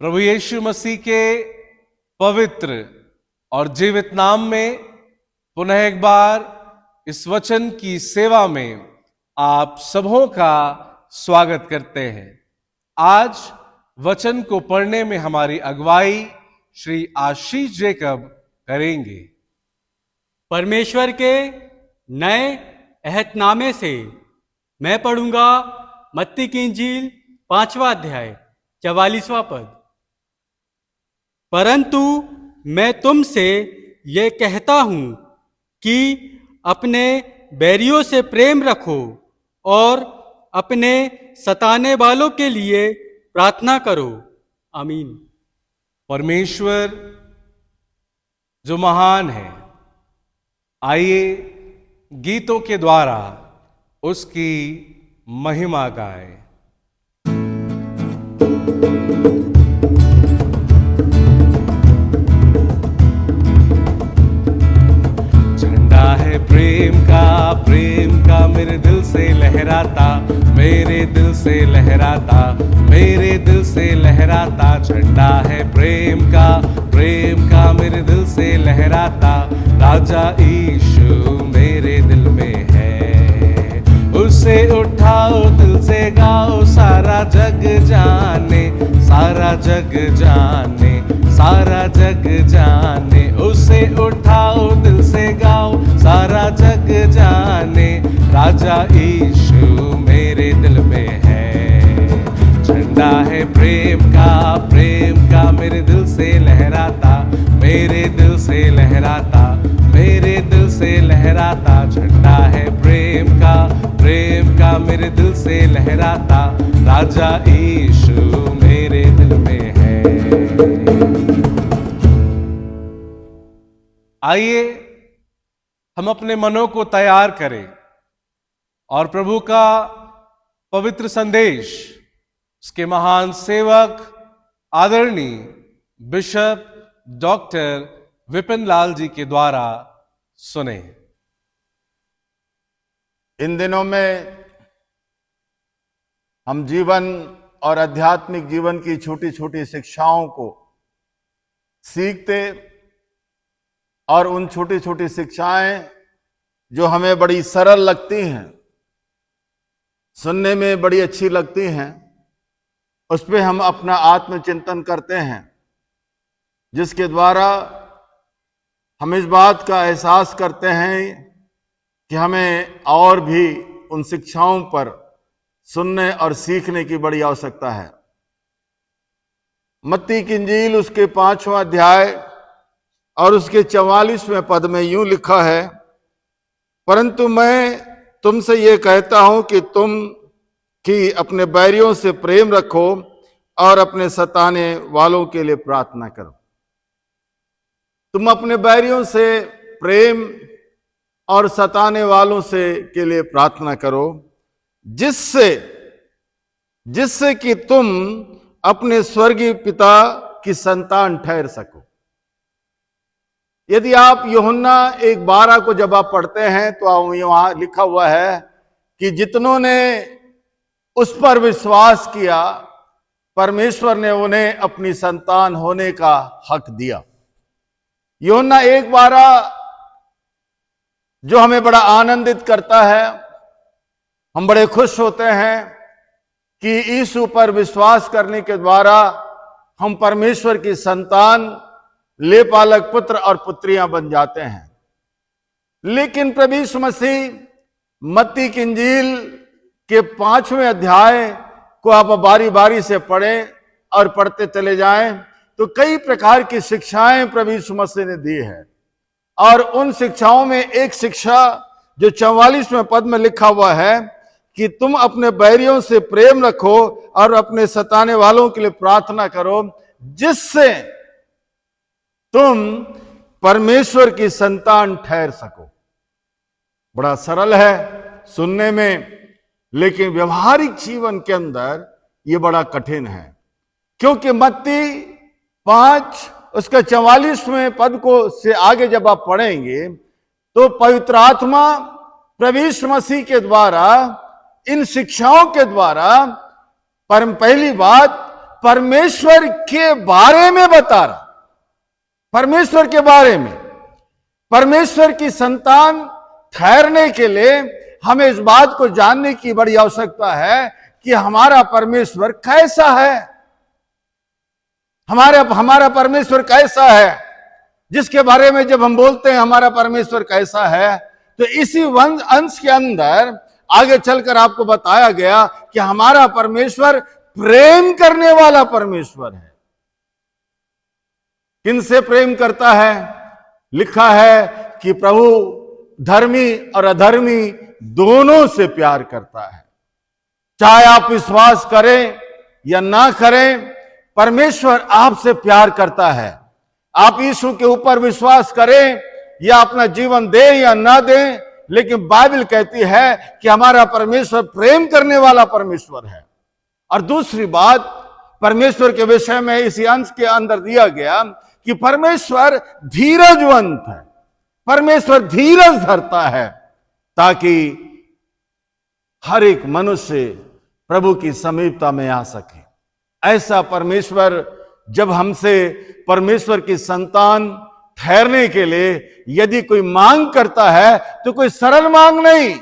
प्रभु यीशु मसीह के पवित्र और जीवित नाम में पुनः एक बार इस वचन की सेवा में आप सबों का स्वागत करते हैं। आज वचन को पढ़ने में हमारी अगुवाई श्री आशीष जैकब करेंगे। परमेश्वर के नए अहदनामे से मैं पढ़ूंगा मत्ती की इंजील 5वां अध्याय 44वां पद। परंतु मैं तुमसे ये कहता हूं कि अपने बैरियों से प्रेम रखो और अपने सताने वालों के लिए प्रार्थना करो। आमीन। परमेश्वर जो महान है, आइए गीतों के द्वारा उसकी महिमा गाएं। झंडा है प्रेम का मेरे दिल से लहराता, मेरे दिल से लहराता, मेरे दिल से लहराता। झंडा है प्रेम का मेरे दिल से लहराता। राजा यीशु मेरे दिल में है, उसे उठाओ दिल से गाओ, सारा जग जाने, सारा जग जाने, सारा जग जाने। उसे उठाओ दिल से गाओ, सारा जग जाने। राजा यीशु मेरे दिल में है। झंडा है प्रेम का मेरे दिल से लहराता, मेरे दिल से लहराता, मेरे दिल से लहराता। झंडा है प्रेम का मेरे दिल से लहराता। राजा यीशु मेरे दिल में है। आइए हम अपने मनों को तैयार करें और प्रभु का पवित्र संदेश उसके महान सेवक आदरणीय बिशप डॉक्टर विपिन लाल जी के द्वारा सुने। इन दिनों में हम जीवन और आध्यात्मिक जीवन की छोटी छोटी शिक्षाओं को सीखते और उन छोटी छोटी शिक्षाएं जो हमें बड़ी सरल लगती हैं, सुनने में बड़ी अच्छी लगती हैं, उस पर हम अपना आत्मचिंतन करते हैं, जिसके द्वारा हम इस बात का एहसास करते हैं कि हमें और भी उन शिक्षाओं पर सुनने और सीखने की बड़ी आवश्यकता है। मत्ती की इंजील उसके 5वां अध्याय और उसके 44वें पद में यूं लिखा है, परंतु मैं तुमसे ये कहता हूं कि अपने बैरियों से प्रेम रखो और अपने सताने वालों के लिए प्रार्थना करो। तुम अपने बैरियों से प्रेम और सताने वालों से के लिए प्रार्थना करो, जिससे कि तुम अपने स्वर्गीय पिता की संतान ठहर सको। यदि आप यूहन्ना 1:12 को जब आप पढ़ते हैं तो वहां लिखा हुआ है कि जितनों ने उस पर विश्वास किया, परमेश्वर ने उन्हें अपनी संतान होने का हक दिया। यूहन्ना 1:12 जो हमें बड़ा आनंदित करता है। हम बड़े खुश होते हैं कि यीशु पर विश्वास करने के द्वारा हम परमेश्वर की संतान, लेपालक पुत्र और पुत्रियां बन जाते हैं। लेकिन प्रभु यीशु मसीह मत्ती की इंजील के 5वें अध्याय को आप बारी बारी से पढ़ें और पढ़ते चले जाएं तो कई प्रकार की शिक्षाएं प्रभु यीशु मसीह ने दी है। और उन शिक्षाओं में एक शिक्षा जो 44वें पद में लिखा हुआ है कि तुम अपने बैरियों से प्रेम रखो और अपने सताने वालों के लिए प्रार्थना करो, जिससे तुम परमेश्वर की संतान ठहर सको। बड़ा सरल है सुनने में, लेकिन व्यवहारिक जीवन के अंदर यह बड़ा कठिन है, क्योंकि मत्ती 5 उसका 44वें पद को से आगे जब आप पढ़ेंगे तो पवित्र आत्मा प्रभु यीशु मसीह के द्वारा, इन शिक्षाओं के द्वारा पहली बात परमेश्वर के बारे में बता रहा, परमेश्वर के बारे में। परमेश्वर की संतान ठहरने के लिए हमें इस बात को जानने की बड़ी आवश्यकता है कि हमारा परमेश्वर कैसा है, हमारा परमेश्वर कैसा है, जिसके बारे में जब हम बोलते हैं हमारा परमेश्वर कैसा है, तो इसी अंश के अंदर आगे चलकर आपको बताया गया कि हमारा परमेश्वर प्रेम करने वाला परमेश्वर है। किनसे प्रेम करता है? लिखा है कि प्रभु धर्मी और अधर्मी दोनों से प्यार करता है। चाहे आप विश्वास करें या ना करें, परमेश्वर आपसे प्यार करता है। आप यीशु के ऊपर विश्वास करें या अपना जीवन दें या ना दें, लेकिन बाइबल कहती है कि हमारा परमेश्वर प्रेम करने वाला परमेश्वर है। और दूसरी बात परमेश्वर के विषय में इसी अंश के अंदर दिया गया कि परमेश्वर धीरजवंत है, परमेश्वर धीरज धरता है ताकि हर एक मनुष्य प्रभु की समीपता में आ सके। ऐसा परमेश्वर जब हमसे परमेश्वर की संतान ठहरने के लिए यदि कोई मांग करता है तो कोई सरल मांग नहीं।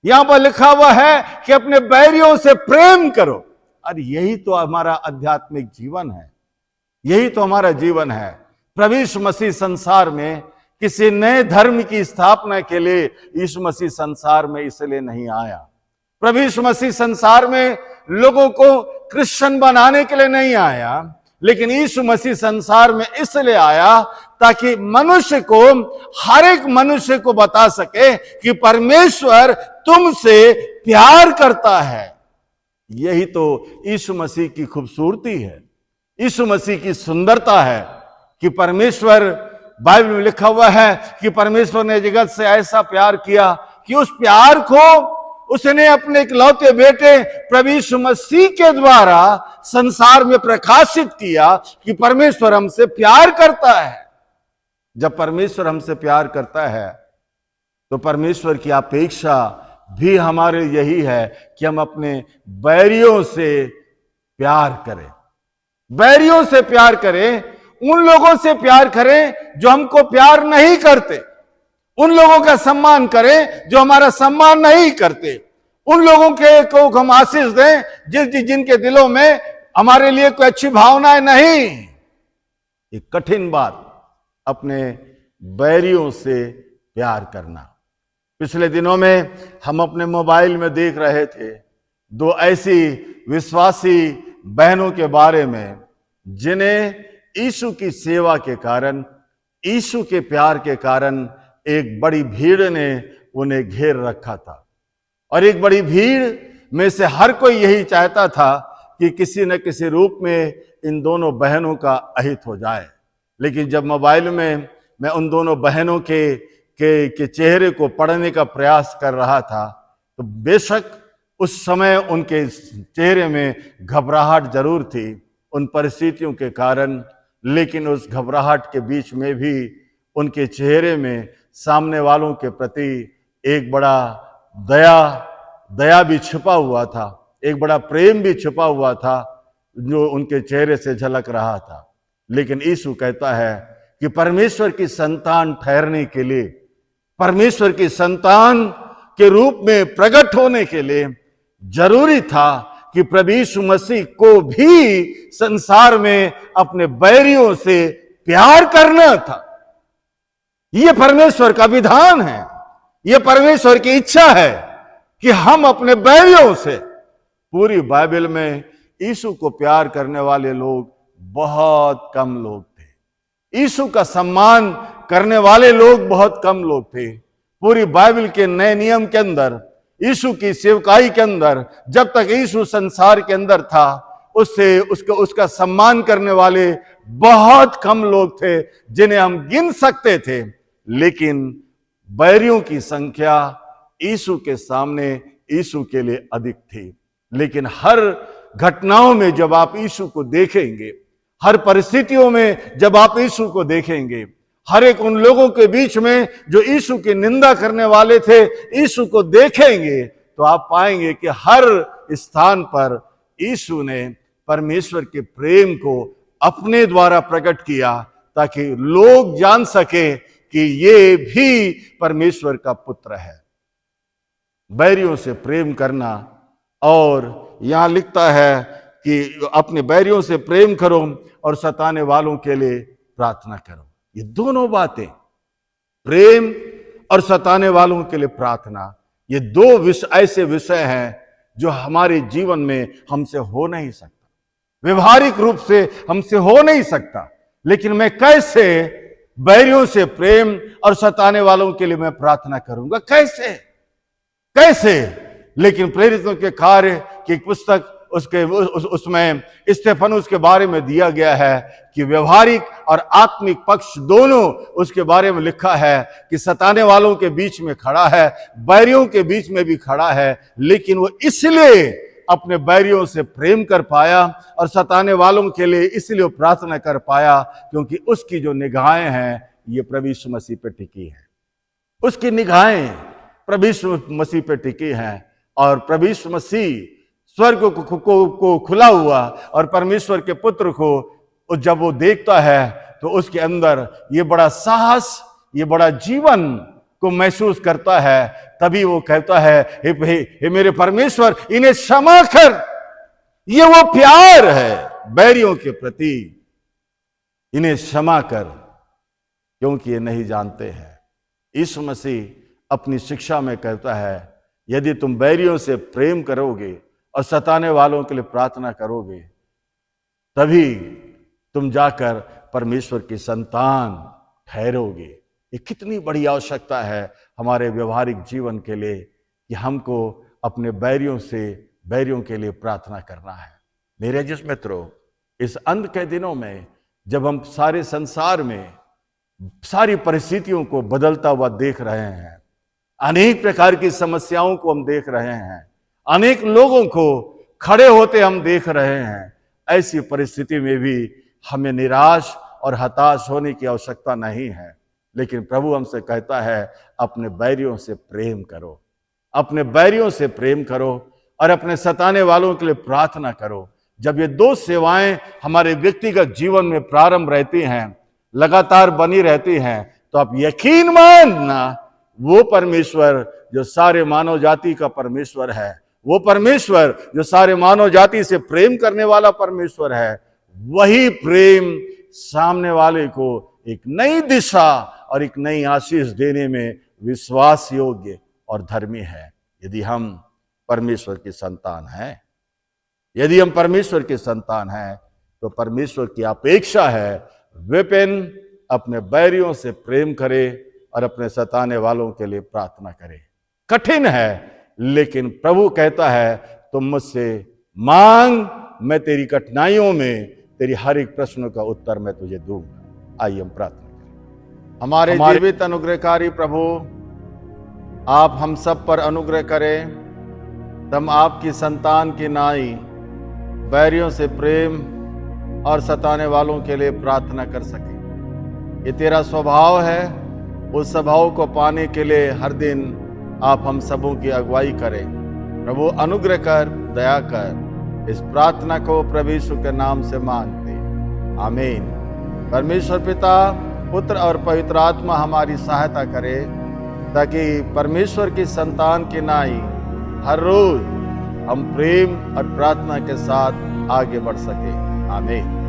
यहां पर लिखा हुआ है कि अपने बैरियों से प्रेम करो। और यही तो हमारा आध्यात्मिक जीवन है, यही तो हमारा जीवन है। प्रभु यीशु मसीह संसार में किसी नए धर्म की स्थापना के लिए यीशु मसीह संसार में इसलिए नहीं आया। प्रभु यीशु मसीह संसार में लोगों को क्रिश्चियन बनाने के लिए नहीं आया, लेकिन यीशु मसीह संसार में इसलिए आया ताकि मनुष्य को, हर एक मनुष्य को बता सके कि परमेश्वर तुमसे प्यार करता है। यही तो यीशु मसीह की खूबसूरती है, यीशु मसीह की सुंदरता है कि परमेश्वर, बाइबल में लिखा हुआ है कि परमेश्वर ने जगत से ऐसा प्यार किया कि उस प्यार को उसने अपने इकलौते बेटे प्रभु यीशु मसीह के द्वारा संसार में प्रकाशित किया कि परमेश्वर हमसे प्यार करता है। जब परमेश्वर हमसे प्यार करता है तो परमेश्वर की अपेक्षा भी हमारे यही है कि हम अपने बैरियों से प्यार करें, बैरियों से प्यार करें, उन लोगों से प्यार करें जो हमको प्यार नहीं करते, उन लोगों का सम्मान करें जो हमारा सम्मान नहीं करते, उन लोगों को हम आशीष दें जिनके दिलों में हमारे लिए कोई अच्छी भावनाएं नहीं। एक कठिन बात, अपने बैरियों से प्यार करना। पिछले दिनों में हम अपने मोबाइल में देख रहे थे दो ऐसी विश्वासी बहनों के बारे में जिन्हें यीशु की सेवा के कारण, यीशु के प्यार के कारण एक बड़ी भीड़ ने उन्हें घेर रखा था। और एक बड़ी भीड़ में से हर कोई यही चाहता था कि किसी न किसी रूप में इन दोनों बहनों का अहित हो जाए। लेकिन जब मोबाइल में मैं उन दोनों बहनों के चेहरे को पढ़ने का प्रयास कर रहा था तो बेशक उस समय उनके चेहरे में घबराहट जरूर थी उन परिस्थितियों के कारण, लेकिन उस घबराहट के बीच में भी उनके चेहरे में सामने वालों के प्रति एक बड़ा दया भी छिपा हुआ था, एक बड़ा प्रेम भी छिपा हुआ था जो उनके चेहरे से झलक रहा था। लेकिन यीशु कहता है कि परमेश्वर की संतान ठहरने के लिए, परमेश्वर की संतान के रूप में प्रकट होने के लिए जरूरी था कि प्रभु यीशु मसीह को भी संसार में अपने बैरियों से प्यार करना था। यह परमेश्वर का विधान है, यह परमेश्वर की इच्छा है कि हम अपने बैरियों से, पूरी बाइबल में यीशु को प्यार करने वाले लोग बहुत कम लोग थे, यीशु का सम्मान करने वाले लोग बहुत कम लोग थे। पूरी बाइबल के नए नियम के अंदर, यीशु की सेवकाई के अंदर, जब तक यीशु संसार के अंदर था उसका सम्मान करने वाले बहुत कम लोग थे जिन्हें हम गिन सकते थे। लेकिन बैरियों की संख्या यीशु के सामने यीशु के लिए अधिक थी। लेकिन हर घटनाओं में जब आप यीशु को देखेंगे, हर परिस्थितियों में जब आप यीशु को देखेंगे, हर एक उन लोगों के बीच में जो यीशु की निंदा करने वाले थे, यीशु को देखेंगे तो आप पाएंगे कि हर स्थान पर यीशु ने परमेश्वर के प्रेम को अपने द्वारा प्रकट किया, ताकि लोग जान सके कि ये भी परमेश्वर का पुत्र है। बैरियों से प्रेम करना, और यहां लिखता है कि अपने बैरियों से प्रेम करो और सताने वालों के लिए प्रार्थना करो। ये दोनों बातें, प्रेम और सताने वालों के लिए प्रार्थना, ये दो ऐसे विषय हैं जो हमारे जीवन में हमसे हो नहीं सकता, व्यवहारिक रूप से हमसे हो नहीं सकता। लेकिन मैं कैसे बैरियों से प्रेम और सताने वालों के लिए मैं प्रार्थना करूंगा? कैसे? लेकिन प्रेरितों के कार्य की पुस्तक उसमें स्तेफनुस के बारे में दिया गया है कि व्यवहारिक और आत्मिक पक्ष दोनों उसके बारे में लिखा है कि सताने वालों के बीच में खड़ा है, बैरियों के बीच में भी खड़ा है, लेकिन वो इसलिए अपने बैरियों से प्रेम कर पाया और सताने वालों के लिए इसलिए प्रार्थना कर पाया क्योंकि उसकी जो निगाहें हैं ये प्रभु यीशु मसीह पे टिकी है। उसकी निगाहें प्रभु यीशु मसीह पे टिकी हैं, और प्रभु यीशु मसीह स्वर्ग को खुला हुआ और परमेश्वर के पुत्र को जब वो देखता है तो उसके अंदर ये बड़ा साहस, ये बड़ा जीवन को महसूस करता है। तभी वो कहता है, हे मेरे परमेश्वर, इन्हें क्षमा कर। ये वो प्यार है बैरियों के प्रति, इन्हें क्षमा कर क्योंकि ये नहीं जानते हैं। यीशु मसीह अपनी शिक्षा में कहता है, यदि तुम बैरियों से प्रेम करोगे और सताने वालों के लिए प्रार्थना करोगे, तभी तुम जाकर परमेश्वर की संतान ठहरोगे। ये कितनी बड़ी आवश्यकता है हमारे व्यवहारिक जीवन के लिए कि हमको अपने बैरियों के लिए प्रार्थना करना है। मेरे जिस मित्रों, इस अंत के दिनों में जब हम सारे संसार में सारी परिस्थितियों को बदलता हुआ देख रहे हैं, अनेक प्रकार की समस्याओं को हम देख रहे हैं, अनेक लोगों को खड़े होते हम देख रहे हैं, ऐसी परिस्थिति में भी हमें निराश और हताश होने की आवश्यकता नहीं है। लेकिन प्रभु हमसे कहता है, अपने बैरियों से प्रेम करो, अपने बैरियों से प्रेम करो और अपने सताने वालों के लिए प्रार्थना करो। जब ये दो सेवाएं हमारे व्यक्तिगत जीवन में प्रारंभ रहती हैं, लगातार बनी रहती हैं, तो आप यकीन मानना, वो परमेश्वर जो सारे मानव जाति का परमेश्वर है, वो परमेश्वर जो सारे मानव जाति से प्रेम करने वाला परमेश्वर है, वही प्रेम सामने वाले को एक नई दिशा और एक नई आशीष देने में विश्वास योग्य और धर्मी है। यदि हम परमेश्वर की संतान हैं, यदि हम परमेश्वर की संतान हैं, तो परमेश्वर की अपेक्षा है विपिन अपने बैरियों से प्रेम करे और अपने सताने वालों के लिए प्रार्थना करे। कठिन है, लेकिन प्रभु कहता है, तुम मुझसे मांग, मैं तेरी कठिनाइयों में तेरी हर एक प्रश्न का उत्तर मैं तुझे दूंगा। आइए हम प्रार्थना करें। हमारे जीवित अनुग्रहकारी प्रभु, आप हम सब पर अनुग्रह करें, हम आपकी संतान की नाई बैरियों से प्रेम और सताने वालों के लिए प्रार्थना कर सके। ये तेरा स्वभाव है, उस स्वभाव को पाने के लिए हर दिन आप हम सबों की अगुवाई करें। प्रभु अनुग्रह कर, दया कर। इस प्रार्थना को प्रभु यीशु के नाम से मांगते, आमीन। परमेश्वर पिता, पुत्र और पवित्र आत्मा हमारी सहायता करे, ताकि परमेश्वर की संतान की नाई हर रोज हम प्रेम और प्रार्थना के साथ आगे बढ़ सके। आमीन।